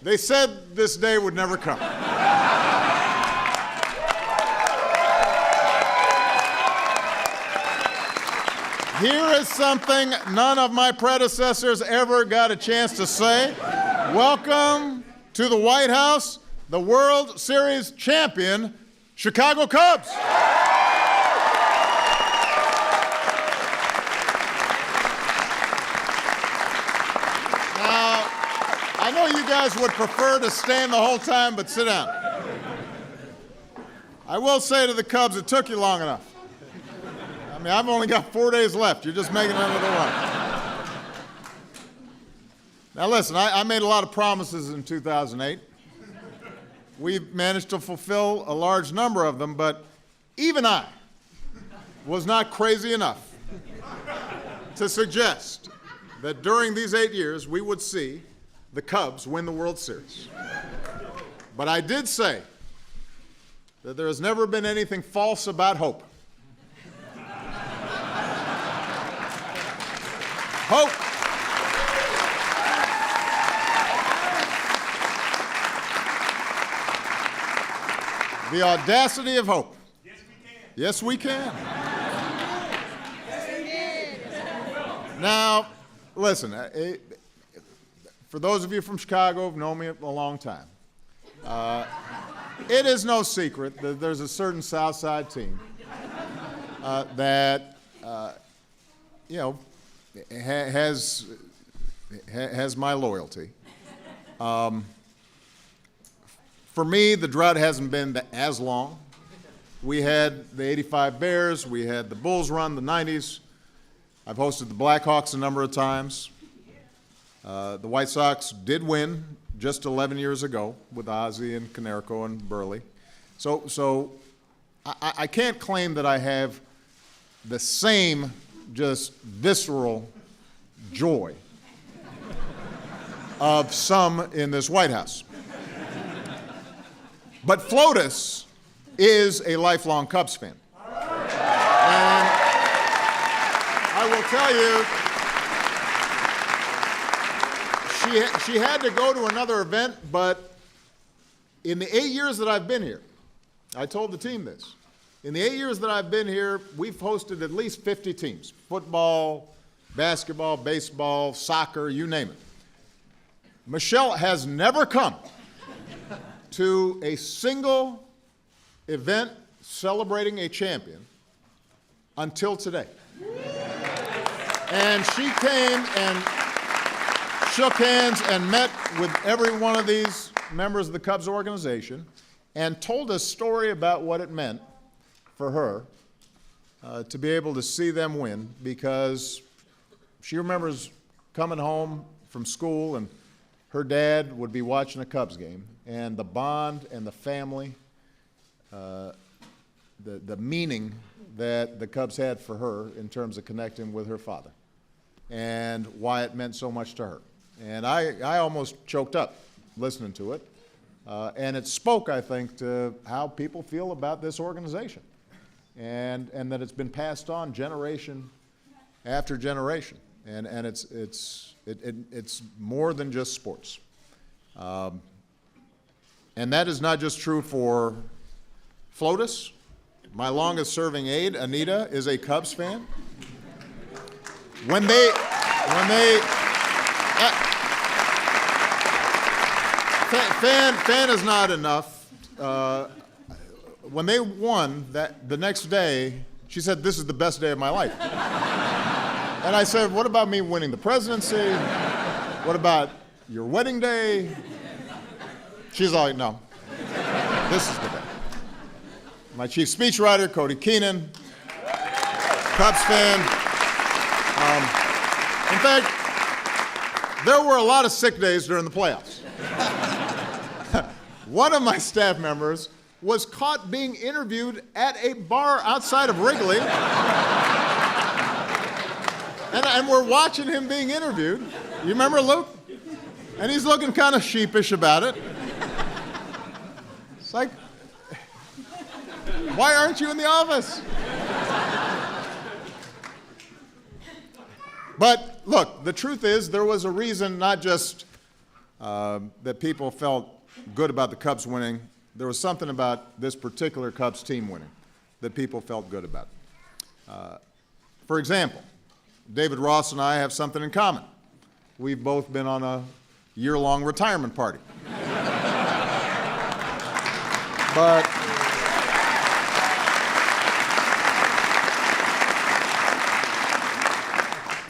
They said this day would never come. Here is something none of my predecessors ever got a chance to say. Welcome to the White House, the World Series champion, Chicago Cubs. Now, I know you guys would prefer to stand the whole time, but sit down. I will say to the Cubs, it took you long enough. I mean, I've only got 4 days left. You're just making another run. Now listen, I made a lot of promises in 2008. We managed to fulfill a large number of them, but even I was not crazy enough to suggest that during these 8 years we would see the Cubs win the World Series. But I did say that there has never been anything false about hope. Hope. The audacity of hope. Yes, we can. Now, listen, for those of you from Chicago who've known me a long time, it is no secret that there's a certain South Side team that, has my loyalty. For me, the drought hasn't been as long. We had the '85 Bears, we had the Bulls run, the '90s. I've hosted the Blackhawks a number of times. The White Sox did win just 11 years ago with Ozzie and Konerko and Burley. So I can't claim that I have the same just visceral joy of some in this White House. But Flotus is a lifelong Cubs fan. And I will tell you, she had to go to another event, but in the 8 years that I've been here, I told the team this, in the 8 years that I've been here, we've hosted at least 50 teams, football, basketball, baseball, soccer, you name it. Michelle has never come to a single event celebrating a champion until today. And she came and shook hands and met with every one of these members of the Cubs organization and told a story about what it meant for her to be able to see them win, because she remembers coming home from school and her dad would be watching a Cubs game, and the bond and the family, the meaning that the Cubs had for her in terms of connecting with her father and why it meant so much to her. And I almost choked up listening to it. And it spoke, I think, to how people feel about this organization, and that it's been passed on generation after generation. And it's more than just sports. And that is not just true for Flotus. My longest serving aide, Anita, is a Cubs fan. Fan is not enough. When they won the next day, she said, "This is the best day of my life." And I said, "What about me winning the presidency? What about your wedding day?" She's like, "No, this is the day." My chief speechwriter, Cody Keenan, Cubs fan. In fact, there were a lot of sick days during the playoffs. One of my staff members was caught being interviewed at a bar outside of Wrigley. And we're watching him being interviewed. You remember Luke? And he's looking kind of sheepish about it. It's like, why aren't you in the office? But look, the truth is there was a reason not just that people felt good about the Cubs winning. There was something about this particular Cubs team winning that people felt good about. For example, David Ross and I have something in common. We've both been on a year-long retirement party. But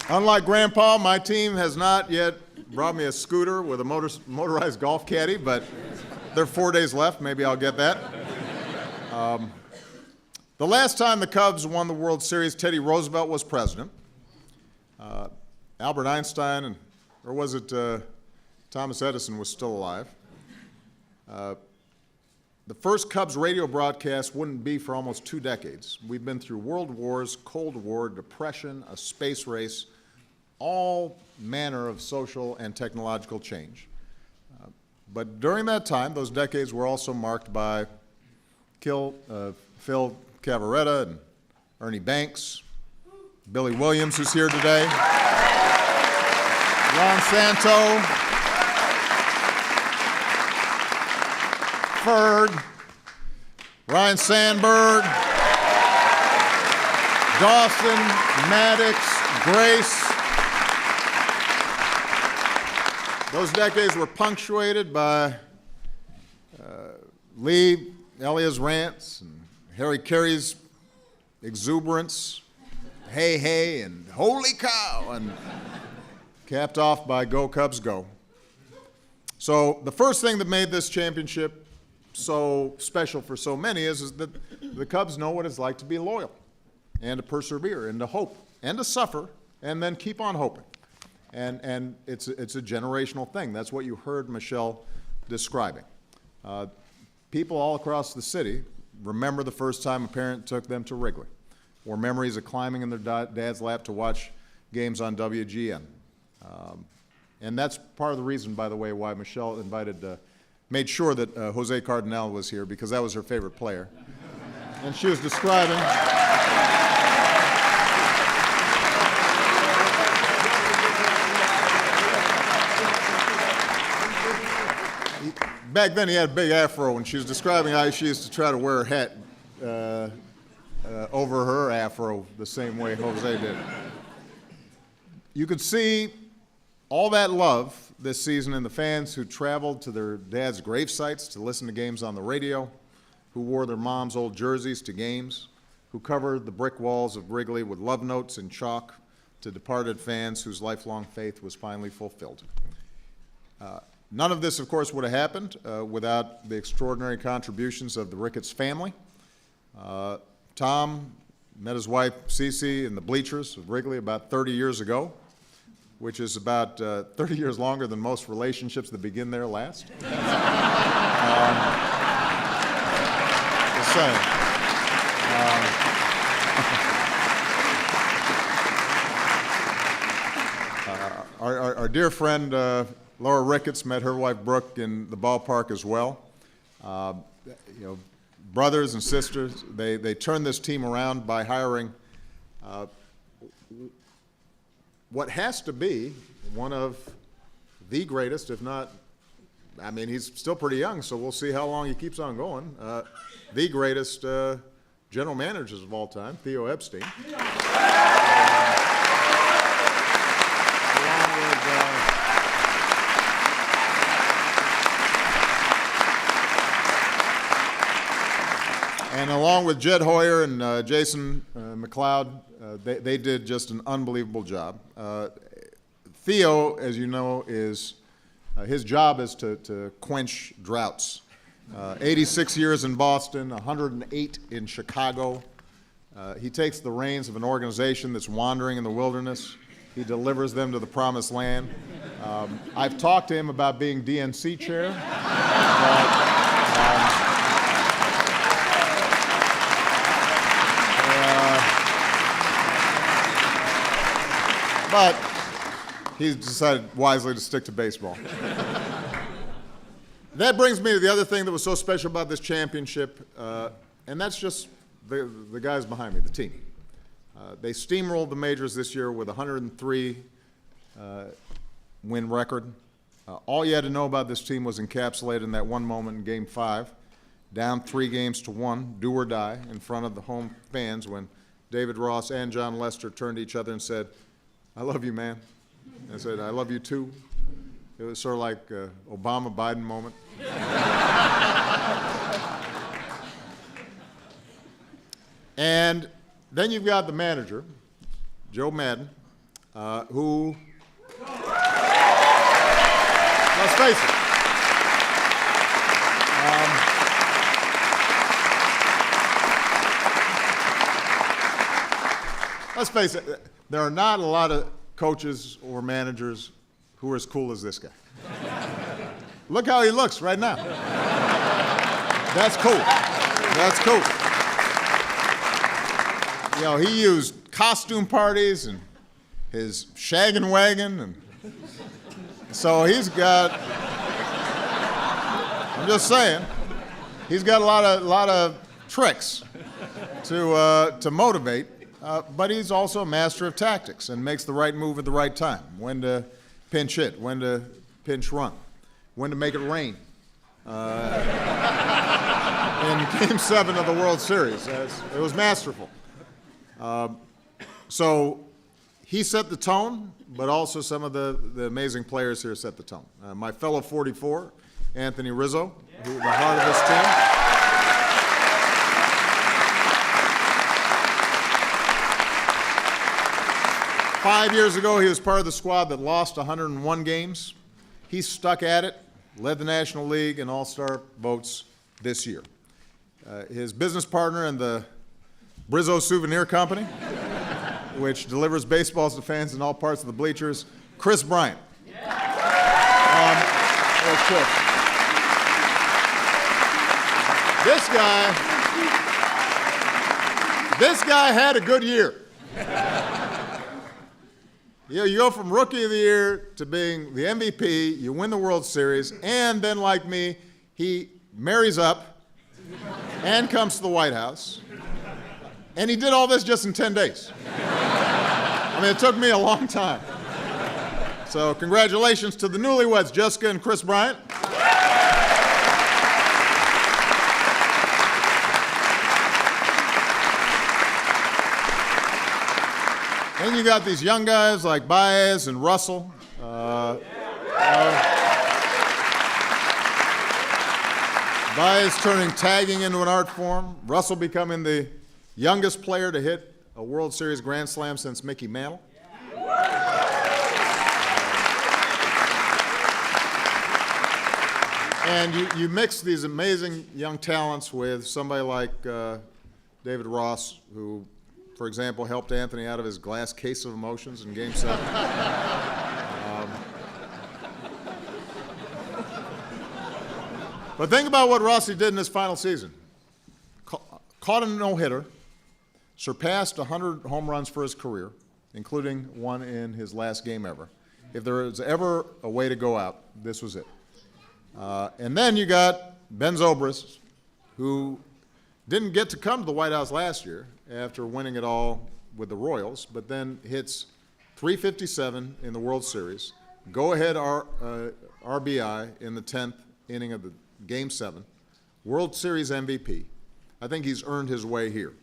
unlike Grandpa, my team has not yet brought me a scooter with a motorized golf caddy, but there are 4 days left. Maybe I'll get that. The last time the Cubs won the World Series, Teddy Roosevelt was president. Albert Einstein, or was it Thomas Edison, was still alive. The first Cubs radio broadcast wouldn't be for almost 2 decades. We've been through world wars, Cold War, depression, a space race, all manner of social and technological change. But during that time, those decades were also marked by Phil Cavaretta and Ernie Banks, Billy Williams, who's here today, Ron Santo, Ferg, Ryan Sandberg, Dawson, Maddox, Grace. Those decades were punctuated by Lee Elia's rants and Harry Carey's exuberance, hey, hey, and holy cow, and capped off by Go Cubs Go. So the first thing that made this championship so special for so many is that the Cubs know what it's like to be loyal and to persevere and to hope and to suffer and then keep on hoping. And it's a generational thing. That's what you heard Michelle describing. People all across the city remember the first time a parent took them to Wrigley, or memories of climbing in their dad's lap to watch games on WGN. And that's part of the reason, by the way, why Michelle made sure that Jose Cardenal was here, because that was her favorite player. And she was describing back then he had a big afro, and she was describing how she used to try to wear her hat over her afro the same way Jose did. You could see all that love this season in the fans who traveled to their dad's grave sites to listen to games on the radio, who wore their mom's old jerseys to games, who covered the brick walls of Wrigley with love notes in chalk to departed fans whose lifelong faith was finally fulfilled. None of this, of course, would have happened without the extraordinary contributions of the Ricketts family. Tom met his wife, Cece, in the bleachers of Wrigley about 30 years ago, which is about 30 years longer than most relationships that begin there last. Just saying. Our dear friend Laura Ricketts met her wife Brooke in the ballpark as well. Brothers and sisters, they turned this team around by hiring what has to be one of the greatest, if not, I mean, he's still pretty young, so we'll see how long he keeps on going, the greatest general managers of all time, Theo Epstein. And along with Jed Hoyer and Jason McLeod, they did just an unbelievable job. Theo, as you know, his job is to quench droughts. 86 years in Boston, 108 in Chicago. He takes the reins of an organization that's wandering in the wilderness. He delivers them to the promised land. I've talked to him about being DNC chair. But he's decided wisely to stick to baseball. That brings me to the other thing that was so special about this championship, and that's just the guys behind me, the team. They steamrolled the majors this year with a 103 win record. All you had to know about this team was encapsulated in that one moment in Game 5, down 3-1, do or die, in front of the home fans when David Ross and John Lester turned to each other and said, "I love you, man." And I said, "I love you too." It was sort of like Obama-Biden moment. And then you've got the manager, Joe Madden, who, let's face it, there are not a lot of coaches or managers who are as cool as this guy. Look how he looks right now. That's cool. That's cool. You know, he used costume parties and his shaggin' wagon, and so he's got, I'm just saying, he's got a lot of tricks to motivate, but he's also a master of tactics and makes the right move at the right time, when to pinch hit, when to pinch run, when to make it rain. In Game 7 of the World Series. It was masterful. So he set the tone, but also some of the amazing players here set the tone. My fellow 44, Anthony Rizzo, who, the heart of this team. 5 years ago, he was part of the squad that lost 101 games. He stuck at it, led the National League in All-Star votes this year. His business partner in the Brizzo Souvenir Company, which delivers baseballs to fans in all parts of the bleachers, Chris Bryant. There's Chris. This guy had a good year. You go from Rookie of the Year to being the MVP, you win the World Series, and then, like me, he marries up and comes to the White House. And he did all this just in 10 days. I mean, it took me a long time. So congratulations to the newlyweds, Jessica and Chris Bryant. Then you got these young guys like Baez and Russell. Baez turning tagging into an art form. Russell becoming the youngest player to hit a World Series Grand Slam since Mickey Mantle. And you mix these amazing young talents with somebody like David Ross, who, for example, helped Anthony out of his glass case of emotions in Game 7. But think about what Rossi did in his final season. Caught a no-hitter, surpassed 100 home runs for his career, including one in his last game ever. If there was ever a way to go out, this was it. And then you got Ben Zobrist, who didn't get to come to the White House last year after winning it all with the Royals, but then hits .357 in the World Series, go-ahead RBI in the 10th inning of the Game 7, World Series MVP. I think he's earned his way here.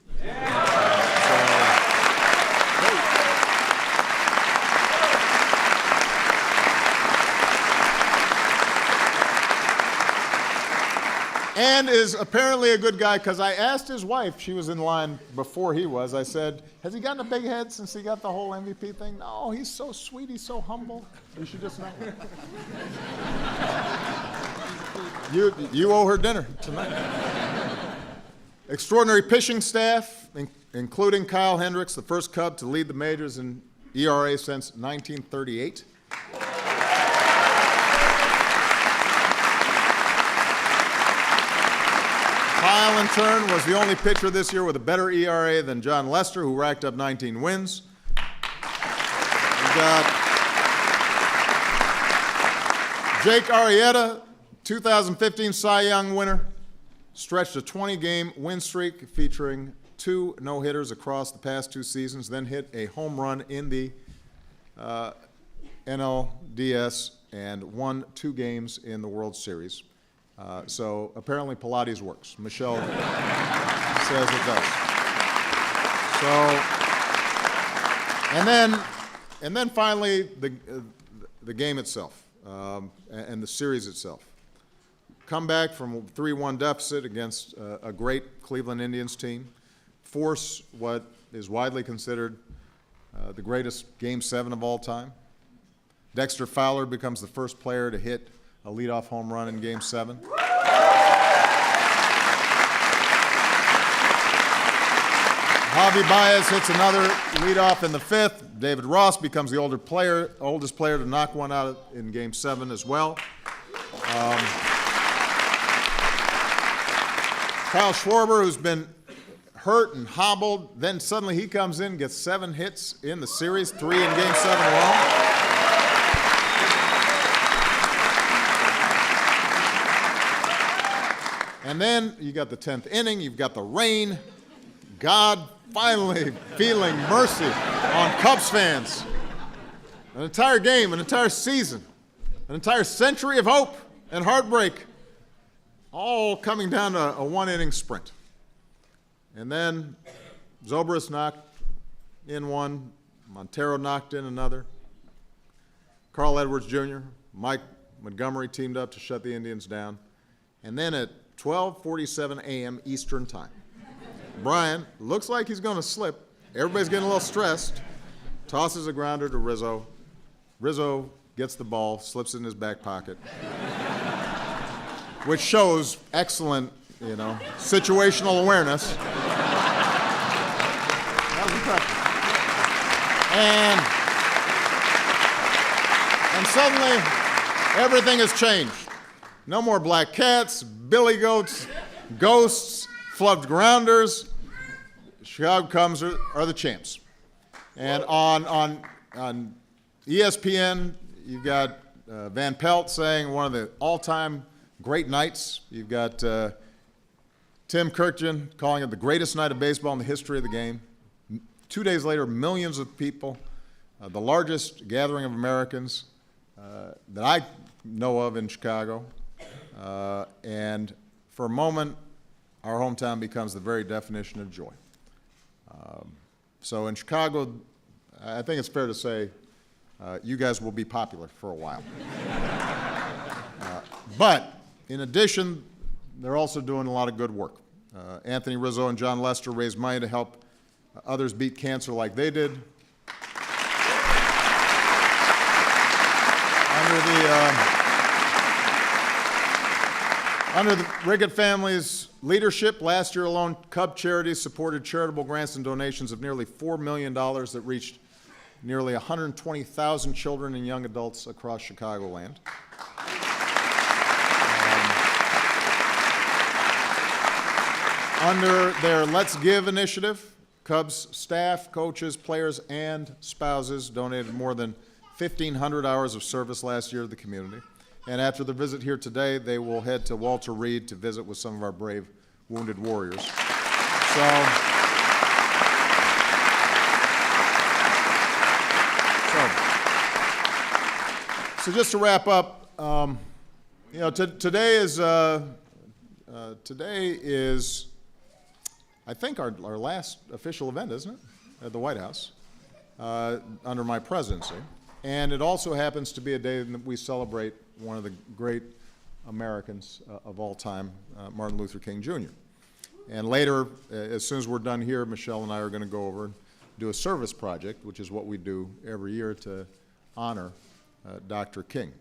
And is apparently a good guy, because I asked his wife, she was in line before he was, I said, has he gotten a big head since he got the whole MVP thing? No, he's so sweet, he's so humble. You should just know. You owe her dinner tonight. Extraordinary pitching staff, including Kyle Hendricks, the first Cub to lead the majors in ERA since 1938. Kyle, in turn, was the only pitcher this year with a better ERA than John Lester, who racked up 19 wins. We got Jake Arrieta, 2015 Cy Young winner, stretched a 20-game win streak featuring 2 no-hitters across the past 2 seasons, then hit a home run in the NLDS and won 2 games in the World Series. So apparently Pilates works. Michelle says it does. So, and then finally the game itself and the series itself. Come back from a 3-1 deficit against a great Cleveland Indians team, force what is widely considered the greatest Game 7 of all time. Dexter Fowler becomes the first player to hit a leadoff home run in Game 7. Javi Baez hits another leadoff in the 5th. David Ross becomes the oldest player to knock one out in Game 7 as well. Kyle Schwarber, who's been hurt and hobbled, then suddenly he comes in, gets 7 hits in the series, 3 in Game 7 alone. And then you got the 10th inning, you've got the rain. God finally feeling mercy on Cubs fans. An entire game, an entire season, an entire century of hope and heartbreak, all coming down to a 1-inning sprint. And then Zobrist knocked in one, Montero knocked in another. Carl Edwards Jr., Mike Montgomery teamed up to shut the Indians down. And then at 12:47 a.m. Eastern Time, Brian looks like he's going to slip. Everybody's getting a little stressed. Tosses a grounder to Rizzo. Rizzo gets the ball, slips it in his back pocket, which shows excellent, situational awareness. That was impressive. And suddenly, everything has changed. No more black cats, billy goats, ghosts, flubbed grounders. Chicago Cubs are the champs. And on ESPN, you've got Van Pelt saying one of the all-time great nights. You've got Tim Kirkjian calling it the greatest night of baseball in the history of the game. 2 days later, millions of people, the largest gathering of Americans that I know of in Chicago. And for a moment, our hometown becomes the very definition of joy. So in Chicago, I think it's fair to say you guys will be popular for a while. But in addition, they're also doing a lot of good work. Anthony Rizzo and John Lester raised money to help others beat cancer like they did. Under the Riggett family's leadership, last year alone, Cub Charities supported charitable grants and donations of nearly $4 million that reached nearly 120,000 children and young adults across Chicagoland. Under their Let's Give initiative, Cubs staff, coaches, players, and spouses donated more than 1,500 hours of service last year to the community. And after the visit here today, they will head to Walter Reed to visit with some of our brave wounded warriors. So just to wrap up, today is, I think, our last official event, isn't it, at the White House under my presidency. And it also happens to be a day that we celebrate one of the great Americans of all time, Martin Luther King Jr. And later, as soon as we're done here, Michelle and I are going to go over and do a service project, which is what we do every year to honor Dr. King.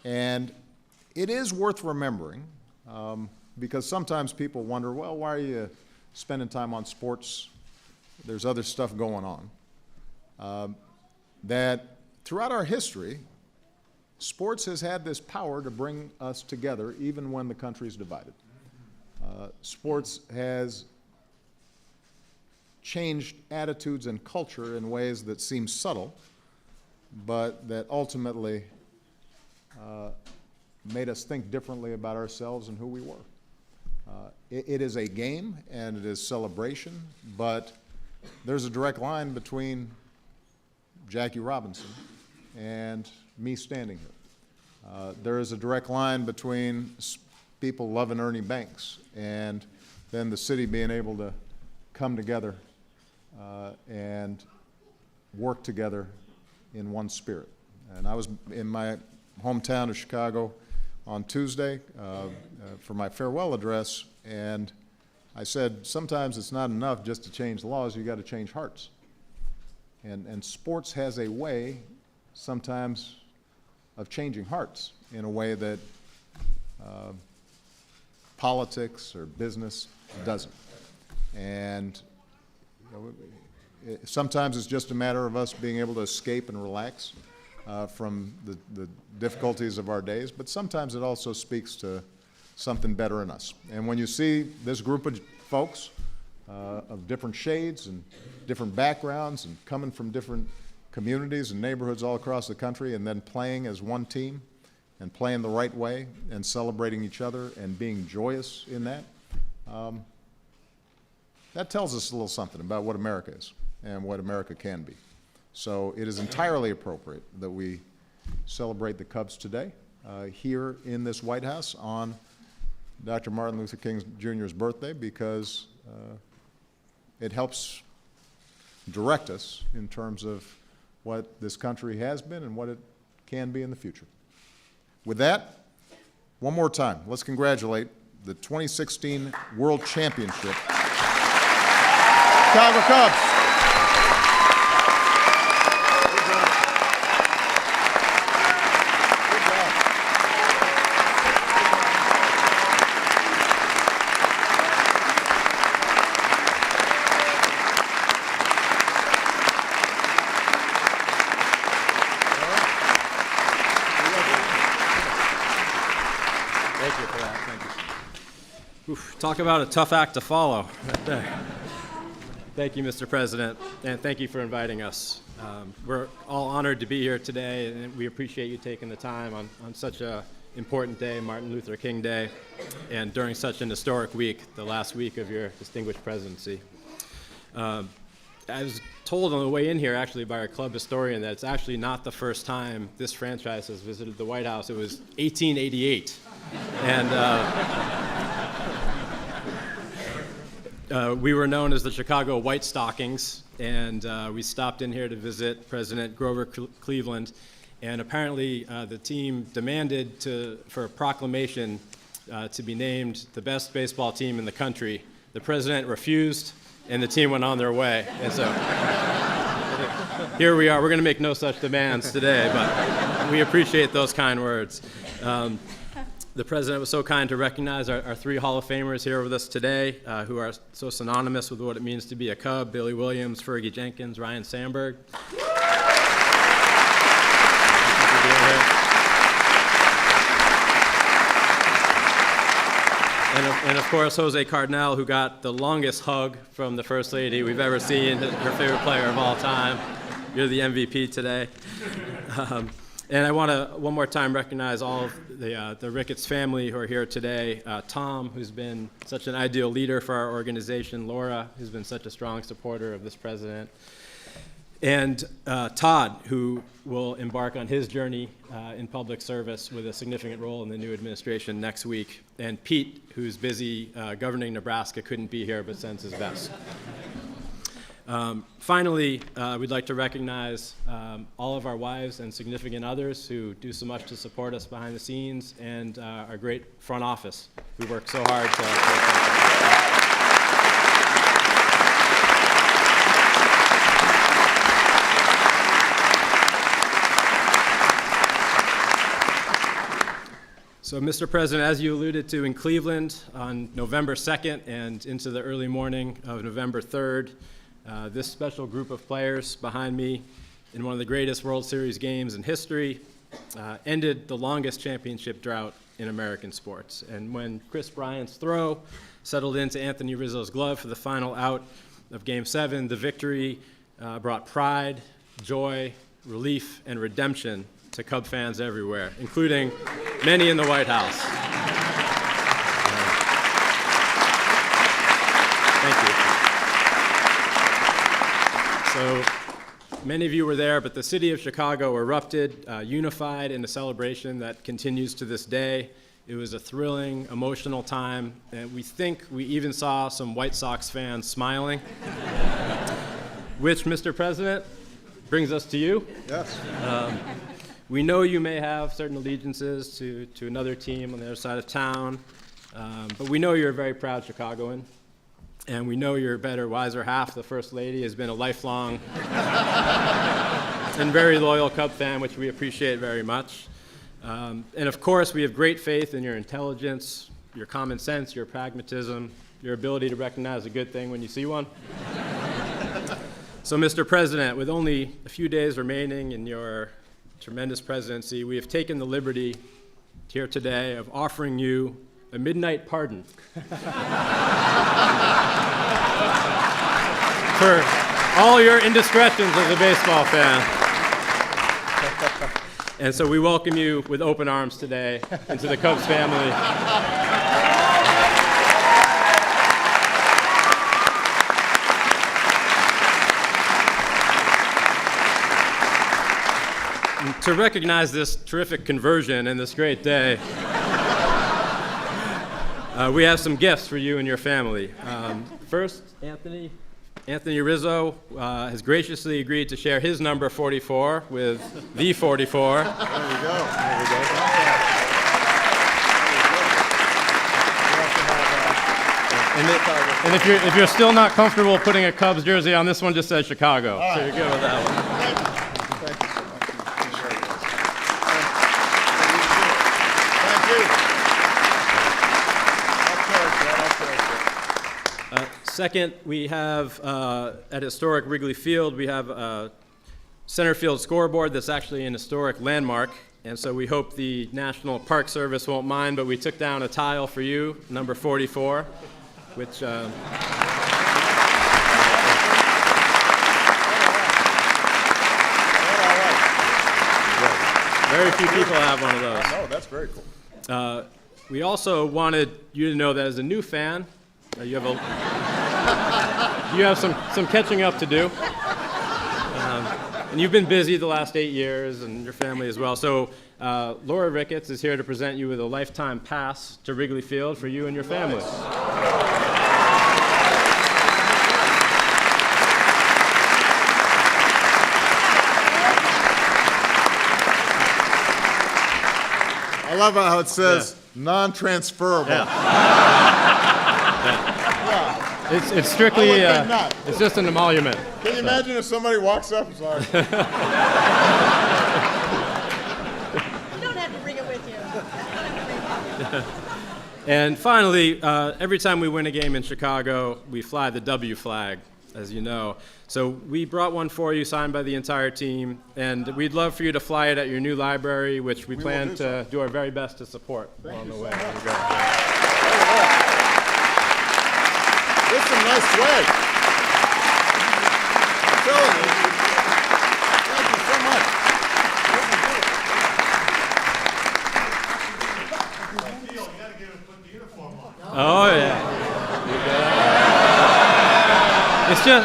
And it is worth remembering, because sometimes people wonder, well, why are you spending time on sports? There's other stuff going on. That throughout our history, sports has had this power to bring us together even when the country's divided. Sports has changed attitudes and culture in ways that seem subtle, but that ultimately made us think differently about ourselves and who we were. It is a game and it is celebration, but there's a direct line between Jackie Robinson and me standing here. There is a direct line between people loving Ernie Banks and then the city being able to come together and work together in one spirit. And I was in my hometown of Chicago on Tuesday for my farewell address, and I said, sometimes it's not enough just to change laws, you got to change hearts. And sports has a way sometimes of changing hearts in a way that politics or business doesn't. And sometimes it's just a matter of us being able to escape and relax from the difficulties of our days, but sometimes it also speaks to something better in us. And when you see this group of folks of different shades and different backgrounds and coming from different communities and neighborhoods all across the country and then playing as one team and playing the right way and celebrating each other and being joyous in that, that tells us a little something about what America is and what America can be. So it is entirely appropriate that we celebrate the Cubs today here in this White House on Dr. Martin Luther King Jr.'s birthday, because it helps direct us in terms of what this country has been and what it can be in the future. With that, one more time, let's congratulate the 2016 World Championship Chicago Cubs. Thank you for that. Thank you. Oof, talk about a tough act to follow right there. Thank you, Mr. President, and thank you for inviting us. We're all honored to be here today, and we appreciate you taking the time on such an important day, Martin Luther King Day, and during such an historic week, the last week of your distinguished presidency. I was told on the way in here, actually, by our club historian that it's actually not the first time this franchise has visited the White House. It was 1888. And we were known as the Chicago White Stockings, and we stopped in here to visit President Grover Cleveland. And apparently the team demanded for a proclamation to be named the best baseball team in the country. The president refused, and the team went on their way. And so here we are. We're going to make no such demands today, but we appreciate those kind words. The president was so kind to recognize our three Hall of Famers here with us today, who are so synonymous with what it means to be a Cub: Billy Williams, Fergie Jenkins, Ryan Sandberg. And of course, Jose Cardinal, who got the longest hug from the First Lady we've ever seen, her favorite player of all time. You're the MVP today. And I want to, one more time, recognize all of the Ricketts family who are here today. Tom, who's been such an ideal leader for our organization. Laura, who's been such a strong supporter of this president. And Todd, who will embark on his journey in public service with a significant role in the new administration next week. And Pete, who's busy governing Nebraska, couldn't be here but sends his best. Finally, we'd like to recognize all of our wives and significant others who do so much to support us behind the scenes, and our great front office who work so hard to So, Mr. President, as you alluded to, in Cleveland on November 2nd and into the early morning of November 3rd, this special group of players behind me in one of the greatest World Series games in history ended the longest championship drought in American sports. And when Chris Bryant's throw settled into Anthony Rizzo's glove for the final out of Game 7, the victory brought pride, joy, relief, and redemption to Cub fans everywhere, including many in the White House. Thank you. So Many of you were there, but the city of Chicago erupted, unified in a celebration that continues to this day. It was a thrilling, emotional time, and we think we even saw some White Sox fans smiling, which, Mr. President, brings us to you. Yes. We know you may have certain allegiances to another team on the other side of town, but we know you're a very proud Chicagoan, and we know your better, wiser half, the First Lady, has been a lifelong and very loyal Cub fan, which we appreciate very much. And of course, we have great faith in your intelligence, your common sense, your pragmatism, your ability to recognize a good thing when you see one. So, Mr. President, with only a few days remaining in your tremendous presidency, we have taken the liberty here today of offering you a midnight pardon for all your indiscretions as a baseball fan. And so we welcome you with open arms today into the Cubs family. And to recognize this terrific conversion and this great day, we have some gifts for you and your family. First, Anthony Rizzo has graciously agreed to share his number 44 with the 44. There we go. And if you're still not comfortable putting a Cubs jersey on, this one just says Chicago. All right. So you're good with that one. Thank you so much. Thank you. Second, we have at historic Wrigley Field, we have a center field scoreboard that's actually an historic landmark. And so we hope the National Park Service won't mind, but we took down a tile for you, number 44, which very few people have one of those. Oh, that's very cool. We also wanted you to know that as a new fan, you have some catching up to do. And you've been busy the last 8 years, and your family as well. So Laura Ricketts is here to present you with a lifetime pass to Wrigley Field for you and your family. I love how it says non-transferable. It's strictly, I would think not. it's just an emolument. Can you imagine if somebody walks up and says, You don't have to bring it with you. And finally, every time we win a game in Chicago, we fly the W flag, as you know. So we brought one for you, signed by the entire team, and we'd love for you to fly it at your new library, which we plan will to do our very best to support along the way. There you go. "This is some nice swag." I'm telling you. Thank you so much. Oh yeah.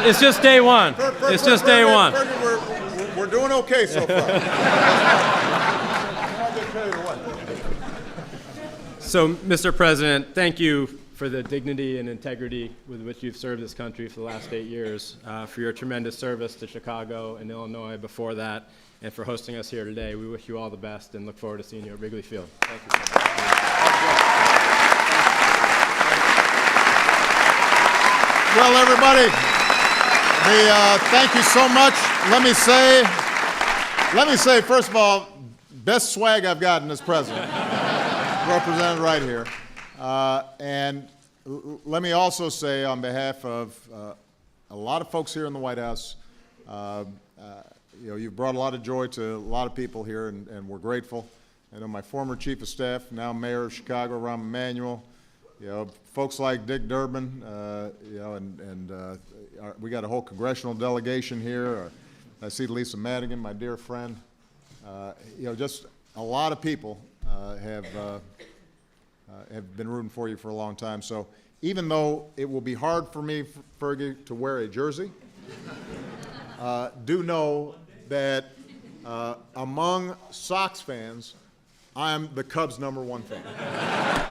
It's just day one. It's just day one. We're doing okay so far. So, Mr. President, thank you for the dignity and integrity with which you've served this country for the last 8 years, for your tremendous service to Chicago and Illinois before that, and for hosting us here today. We wish you all the best and look forward to seeing you at Wrigley Field. Thank you. Well, everybody, thank you so much. Let me say, first of all, best swag I've gotten as president, represented right here. And let me also say, on behalf of a lot of folks here in the White House, you've brought a lot of joy to a lot of people here, and we're grateful. I know my former chief of staff, now mayor of Chicago, Rahm Emanuel, folks like Dick Durbin, we got a whole congressional delegation here. I see Lisa Madigan, my dear friend. Just a lot of people have been rooting for you for a long time. So even though it will be hard for me, Fergie, to wear a jersey, do know that among Sox fans, I am the Cubs' #1 fan.